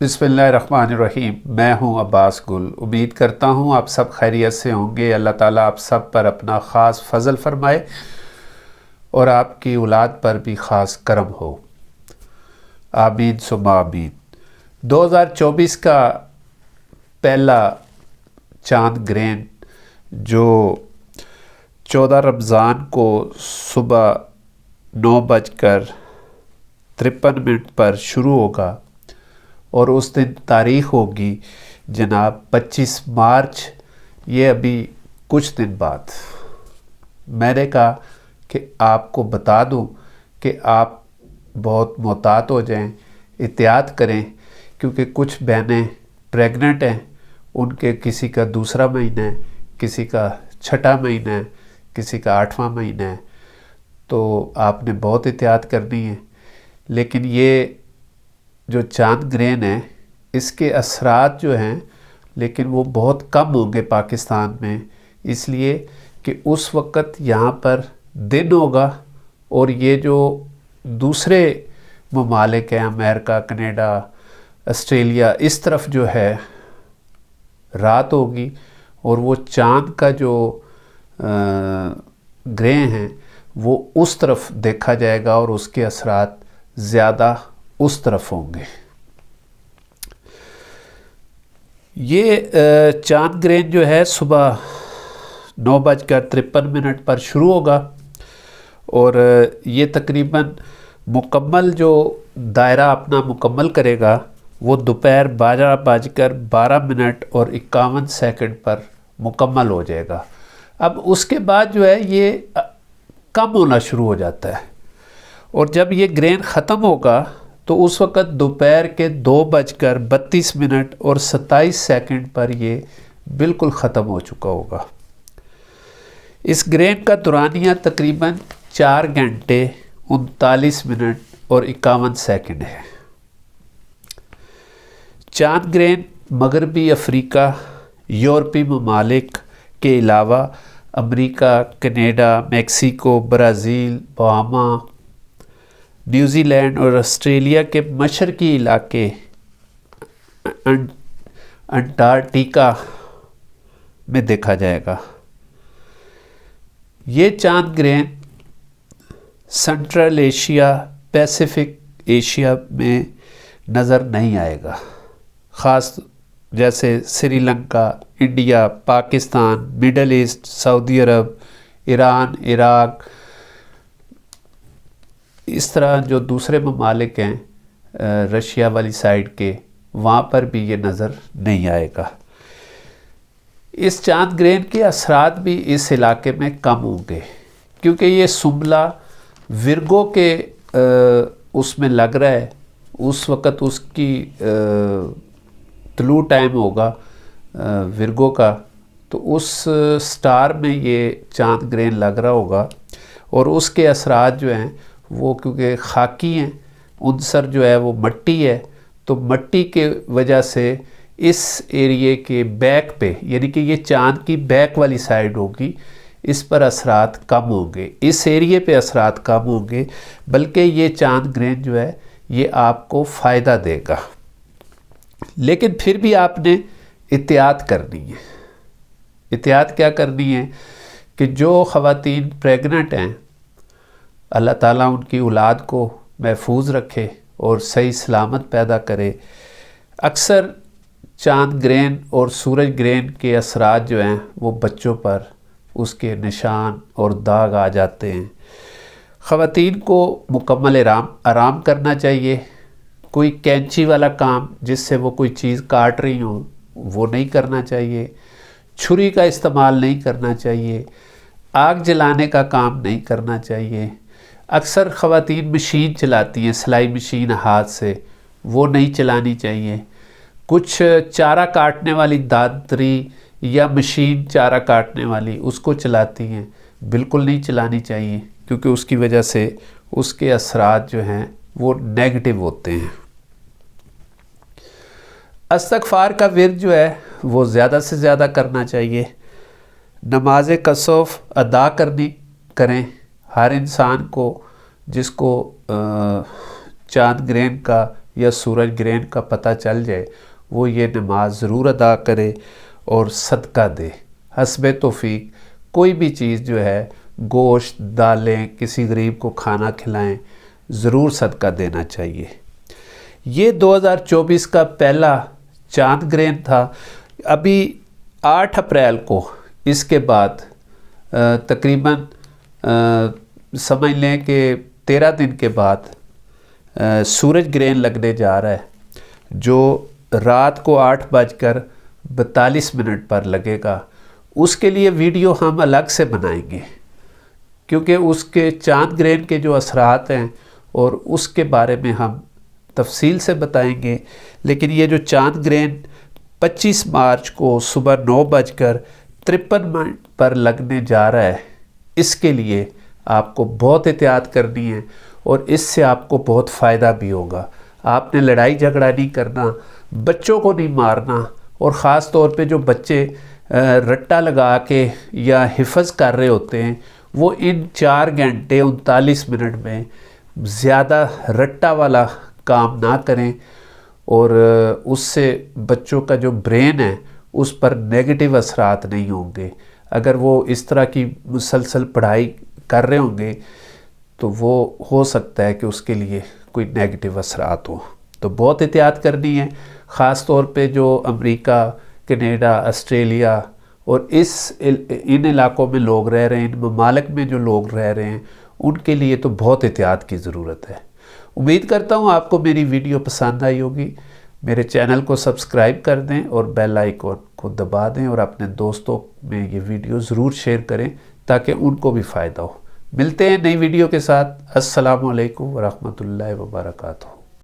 بسم اللہ الرحمن الرحیم۔ میں ہوں عباس گل۔ امید کرتا ہوں آپ سب خیریت سے ہوں گے۔ اللہ تعالیٰ آپ سب پر اپنا خاص فضل فرمائے اور آپ کی اولاد پر بھی خاص کرم ہو، آمین ثم آمین۔ 2024 کا پہلا چاند گرہن جو 14 رمضان کو صبح 9:53 پر شروع ہوگا اور اس دن تاریخ ہوگی جناب 25 مارچ، یہ ابھی کچھ دن بعد۔ میں نے کہا کہ آپ کو بتا دوں کہ آپ بہت محتاط ہو جائیں، احتیاط کریں، کیونکہ کچھ بہنیں پریگننٹ ہیں، ان کے کسی کا دوسرا مہینہ ہے، کسی کا چھٹا مہینہ ہے، کسی کا 8واں مہینہ ہے، تو آپ نے بہت احتیاط کرنی ہے۔ لیکن یہ جو چاند گرہن ہے اس کے اثرات جو ہیں لیکن وہ بہت کم ہوں گے پاکستان میں، اس لیے کہ اس وقت یہاں پر دن ہوگا اور یہ جو دوسرے ممالک ہیں، امریکہ، کینیڈا، آسٹریلیا، اس طرف جو ہے رات ہوگی اور وہ چاند کا جو گرہن ہے وہ اس طرف دیکھا جائے گا اور اس کے اثرات زیادہ اس طرف ہوں گے۔ یہ چاند گرہن جو ہے صبح 9:53 پر شروع ہوگا اور یہ تقریباً مکمل جو دائرہ اپنا مکمل کرے گا وہ دوپہر 12:12 اور 51 سیکنڈ پر مکمل ہو جائے گا۔ اب اس کے بعد جو ہے یہ کم ہونا شروع ہو جاتا ہے اور جب یہ گرہن ختم ہوگا تو اس وقت دوپہر کے 2:32 اور 27 سیکنڈ پر یہ بالکل ختم ہو چکا ہوگا۔ اس گرہن کا دورانیہ تقریباً 4 گھنٹے 39 منٹ اور 51 سیکنڈ ہے۔ چاند گرہن مغربی افریقہ، یورپی ممالک کے علاوہ امریکہ، Canada, Mexico, Brazil, Bahama, New Zealand اور آسٹریلیا کے مشرقی علاقے، انٹارکٹیکا میں دیکھا جائے گا۔ یہ چاند گرہن سنٹرل ایشیا، پیسیفک ایشیا میں نظر نہیں آئے گا، خاص جیسے Sri Lanka, India, Pakistan, middle east, سعودی عرب، ایران، عراق، اس طرح جو دوسرے ممالک ہیں رشیا والی سائڈ کے، وہاں پر بھی یہ نظر نہیں آئے گا۔ اس چاند گرہن کے اثرات بھی اس علاقے میں کم ہوں گے کیونکہ یہ سنبلہ ورگو کے اس میں لگ رہا ہے، اس وقت اس کی طلوع ٹائم ہوگا ورگو کا، تو اس سٹار میں یہ چاند گرہن لگ رہا ہوگا اور اس کے اثرات جو ہیں وہ کیونکہ خاکی ہیں، عنصر جو ہے وہ مٹی ہے، تو مٹی کے وجہ سے اس ایریے کے بیک پہ، یعنی کہ یہ چاند کی بیک والی سائڈ ہوگی، اس پر اثرات کم ہوں گے، اس ایریے پہ اثرات کم ہوں گے، بلکہ یہ چاند گرہن جو ہے یہ آپ کو فائدہ دے گا۔ لیکن پھر بھی آپ نے احتیاط کرنی ہے۔ احتیاط کیا کرنی ہے کہ جو خواتین پریگننٹ ہیں، اللہ تعالیٰ ان کی اولاد کو محفوظ رکھے اور صحیح سلامت پیدا کرے۔ اکثر چاند گرہن اور سورج گرہن کے اثرات جو ہیں وہ بچوں پر اس کے نشان اور داغ آ جاتے ہیں۔ خواتین کو مکمل آرام کرنا چاہیے۔ کوئی کینچی والا کام جس سے وہ کوئی چیز کاٹ رہی ہوں وہ نہیں کرنا چاہیے، چھری کا استعمال نہیں کرنا چاہیے، آگ جلانے کا کام نہیں کرنا چاہیے۔ اکثر خواتین مشین چلاتی ہیں، سلائی مشین ہاتھ سے، وہ نہیں چلانی چاہیے۔ کچھ چارہ کاٹنے والی دانتری یا مشین چارہ کاٹنے والی اس کو چلاتی ہیں، بالکل نہیں چلانی چاہیے کیونکہ اس کی وجہ سے اس کے اثرات جو ہیں وہ نیگیٹو ہوتے ہیں۔ استغفار کا ورد جو ہے وہ زیادہ سے زیادہ کرنا چاہیے۔ نماز کسوف ادا کریں۔ ہر انسان کو جس کو چاند گرہن کا یا سورج گرہن کا پتہ چل جائے وہ یہ نماز ضرور ادا کرے اور صدقہ دے حسب توفیق۔ کوئی بھی چیز جو ہے گوشت، دالیں، کسی غریب کو کھانا کھلائیں، ضرور صدقہ دینا چاہیے۔ یہ 2024 کا پہلا چاند گرہن تھا۔ ابھی 8 اپریل کو اس کے بعد تقریباً سمجھ لیں کہ 13 دن کے بعد سورج گرہن لگنے جا رہا ہے، جو رات کو 8:42 پر لگے گا۔ اس کے لیے ویڈیو ہم الگ سے بنائیں گے، کیونکہ اس کے چاند گرہن کے جو اثرات ہیں اور اس کے بارے میں ہم تفصیل سے بتائیں گے۔ لیکن یہ جو چاند گرہن 25 مارچ کو صبح 9:53 پر لگنے جا رہا ہے، اس کے لیے آپ کو بہت احتیاط کرنی ہے اور اس سے آپ کو بہت فائدہ بھی ہوگا۔ آپ نے لڑائی جھگڑا نہیں کرنا، بچوں کو نہیں مارنا، اور خاص طور پہ جو بچے رٹا لگا کے یا حفظ کر رہے ہوتے ہیں وہ ان 4 گھنٹے 39 منٹ میں زیادہ رٹا والا کام نہ کریں، اور اس سے بچوں کا جو برین ہے اس پر نیگیٹو اثرات نہیں ہوں گے۔ اگر وہ اس طرح کی مسلسل پڑھائی کر رہے ہوں گے تو وہ ہو سکتا ہے کہ اس کے لیے کوئی نیگیٹو اثرات ہوں، تو بہت احتیاط کرنی ہے۔ خاص طور پہ جو امریکہ، کینیڈا، آسٹریلیا اور ان علاقوں میں لوگ رہ رہے ہیں، ان ممالک میں جو لوگ رہ رہے ہیں، ان کے لیے تو بہت احتیاط کی ضرورت ہے۔ امید کرتا ہوں آپ کو میری ویڈیو پسند آئی ہوگی۔ میرے چینل کو سبسکرائب کر دیں اور بیل آئیکن کو دبا دیں، اور اپنے دوستوں میں یہ ویڈیو ضرور شیئر کریں تاکہ ان کو بھی فائدہ ہو۔ ملتے ہیں نئی ویڈیو کے ساتھ۔ السلام علیکم ورحمۃ اللہ وبرکاتہ۔